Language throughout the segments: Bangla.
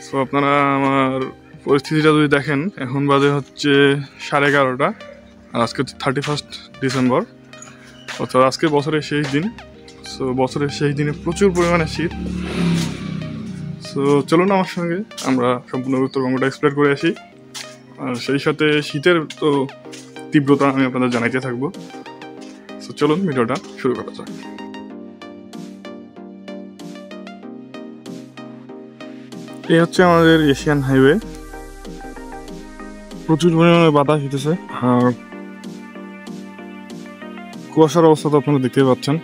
সো আপনারা আমার পরিস্থিতিটা যদি দেখেন, এখন বাজে হচ্ছে 11:30, আর আজকে হচ্ছে 31 ডিসেম্বর, অর্থাৎ আজকে বছরের শেষ দিন। সো বছরের শেষ দিনে প্রচুর পরিমাণে শীত। সো চলুন আমার সঙ্গে আমরা সম্পূর্ণ উত্তরবঙ্গটা এক্সপ্লোর করে আসি, আর সেই সাথে শীতের তো তীব্রতা আমি আপনাদের জানাইতে থাকবো। সো চলুন ভিডিওটা শুরু করা যাক। এই হচ্ছে আমাদের এশিয়ান হাইওয়ে। প্রচুর পরিমাণে বাতাস হইতেছে আর কুয়াশার অবস্থা তো আপনারা দেখতে পাচ্ছেন।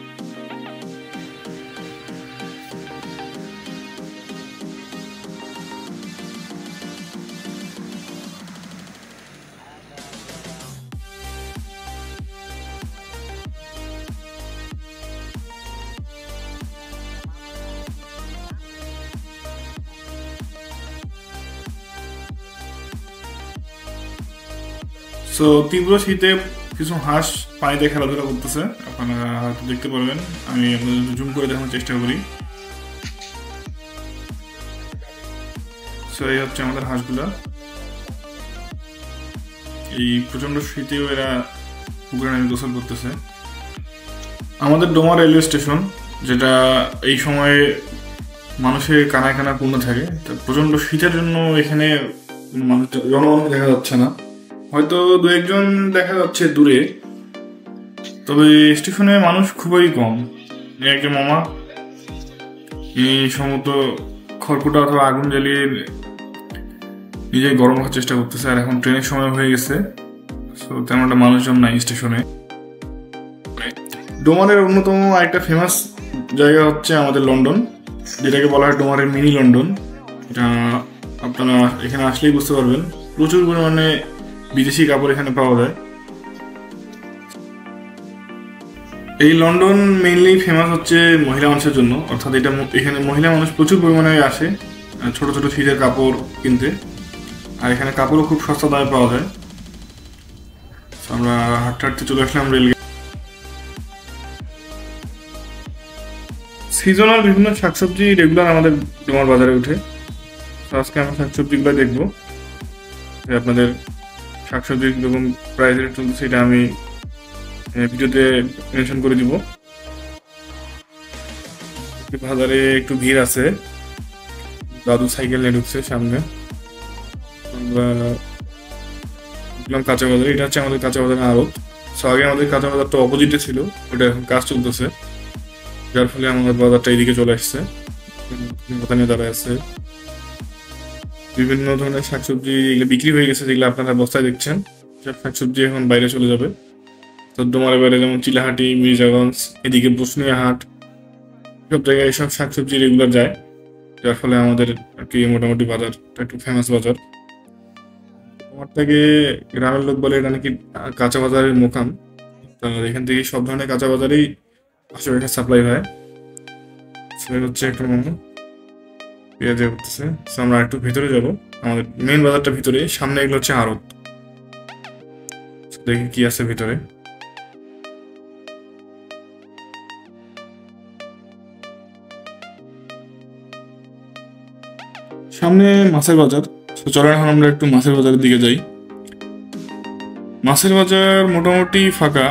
সো তীব্র শীতে কিছু হাঁস পানিতে খেলাধুলা করতেছে, আপনারা হয়তো দেখতে পারবেন। আমি আপনাদের জুম করে দেখানোর চেষ্টা করি। সো এই হচ্ছে আমাদের হাঁসগুলা। এই প্রচন্ড শীতেও এরা পুকুরে নামে গোসল করতেছে। আমাদের ডোমা রেলওয়ে স্টেশন, যেটা এই সময়ে মানুষের কানায় কানায় পূর্ণ থাকে, প্রচন্ড শীতের জন্য এখানে মানুষ জনগণ দেখা যাচ্ছে না, হয়তো দু একজন দেখা যাচ্ছে দূরে, তবে স্টেশনে মানুষ খুবই কম। একজন মামা এই সমস্ত খড়কুটা অথবা আগুন জ্বালিয়ে নিজে গরম রাখার চেষ্টা করতেছে। আর এখন ট্রেনের সময় হয়ে গেছে, সো তেমন একটা মানুষজন নাই স্টেশনে। ডোমারের অন্যতম একটা ফেমাস জায়গা হচ্ছে আমাদের লন্ডন, যেটাকে বলা হয় ডোমারের মিনি লন্ডন। এটা আপনারা এখানে আসলেই বুঝতে পারবেন, প্রচুর পরিমাণে বিদেশি কাপড় এখানে পাওয়া যায়। এই লন্ডন মেইনলি ফেমাস হচ্ছে মহিলা মানুষের জন্য, অর্থাৎ এখানে মহিলা মানুষ প্রচুর পরিমাণে আসে ছোট ছোট শীতের কাপড় কিনতে, আর এখানে কাপড়ও খুব সস্তা দামে পাওয়া যায়। আমরা হাঁটতে হাঁটতে চলে আসলাম রেলগেট। সিজনাল বিভিন্ন শাকসবজি রেগুলার আমাদের ডোমার বাজারে উঠে। আজকে আমরা শাকসবজিগুলো দেখবো, আপনাদের শাকসবজির যখন প্রাইস রেট চলছে সেটা আমি ভিডিওতে মেনশন করে দিব। বাজারে একটু ভিড় আছে, দাদু সাইকেল নিয়ে ঢুকছে সামনে। আমরা কাঁচা বাজারে, এটা হচ্ছে আমাদের কাঁচা বাজারের আড়ত। সো আগে আমাদের কাঁচা বাজারটা অপোজিটে ছিল, ওটা এখন কাজ চলতেছে, যার ফলে আমাদের বাজারটা এইদিকে চলে আসছে। নিয়ে দাঁড়ায় আছে বিভিন্ন ধরনের শাকসবজি, এগুলো বিক্রি হয়ে গেছে, যেগুলো আপনারা বস্তায় দেখছেন। সব শাকসবজি এখন বাইরে চলে যাবে। তো ডোমারের বাইরে যেমন চিলাহাটি, মির্জাগঞ্জ, এদিকে বসুনিয়া হাট, সব জায়গায় সব শাকসবজি রেগুলার যায়, যার ফলে আমাদের আর কি মোটামুটি বাজারটা একটু ফেমাস বাজার। ডোমারটাকে গ্রামের লোক বলে এটা নাকি কাঁচা বাজারের মোকাম। এখান থেকে সব ধরনের কাঁচা বাজারেই আশেপাশে সাপ্লাই হয়। সেটা হচ্ছে একটা পেঁয়াজ করতেছে। আমরা একটু ভিতরে যাবো, আমাদের মেইন বাজারটা ভিতরে, সামনে এগুলো হচ্ছে আড়ত। দেখি কি আছে ভিতরে। সামনে মাছের বাজার। চলেন এখন আমরা একটু মাছের বাজারের দিকে যাই। মাছের বাজার মোটামুটি ফাঁকা,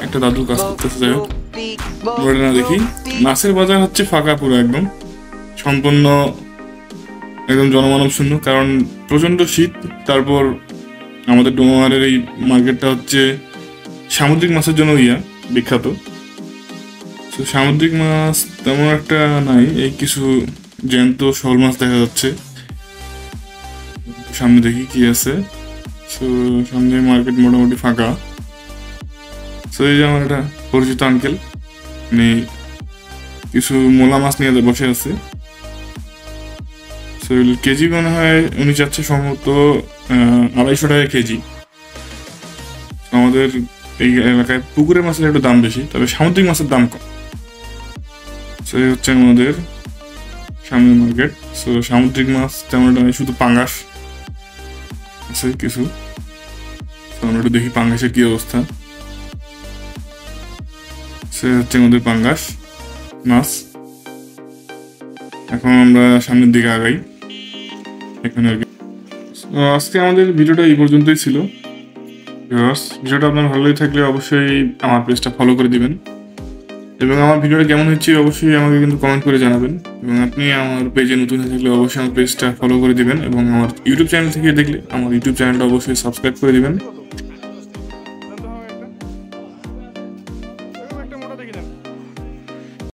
একটা দাদু কাজ করতেছে, যাই হোক না দেখি। মাছের বাজার হচ্ছে ফাঁকা পুরো, একদম সম্পূর্ণ একদম জনমানব শূন্য, কারণ প্রচন্ড শীত। তারপর আমাদের ডোমারের এই মার্কেটটা হচ্ছে সামুদ্রিক মাছের জন্য বিখ্যাত। তো সামুদ্রিক মাছ তেমন একটা নাই, এই কিছু জ্যান্ত শোল মাছ দেখা যাচ্ছে। সামনে দেখি কি আছে। তো সামনে মার্কেট মোটামুটি ফাঁকা। তো এই যে আমার একটা পরিচিত আঙ্কেল, মানে কিছু মোলা মাছ নিয়ে বসে আছে। কেজি মনে হয় উনি চাচ্ছে সম্ভবত 250 টাকা কেজি। আমাদের এই এলাকায় পুকুরের মাছের একটু দাম বেশি, তবে সামুদ্রিক মাছের দাম কম। এই হচ্ছে আমাদের সামনে মার্কেট। সো সামুদ্রিক মাছ তেমন শুধু পাঙ্গাস আছে কিছু। আমরা একটু দেখি পাঙ্গাসের কি অবস্থা। সে হচ্ছে আমাদের পাঙ্গাস মাছ। এখন আমরা সামনের দিকে আগাই। এখানে আর কি। আজকে আমাদের ভিডিওটা এই পর্যন্তই ছিল। ভিডিওটা আপনার ভালো লেগে থাকলে অবশ্যই আমার পেজটা ফলো করে দিবেন, এবং আমার ভিডিওটা কেমন হচ্ছে অবশ্যই আমাকে কিন্তু কমেন্ট করে জানাবেন। এবং আপনি আমার পেজে নতুন হয়ে থাকলে অবশ্যই আমার পেজটা ফলো করে দিবেন, এবং আমার ইউটিউব চ্যানেল থেকে দেখলে আমার ইউটিউব চ্যানেলটা অবশ্যই সাবস্ক্রাইব করে দিবেন।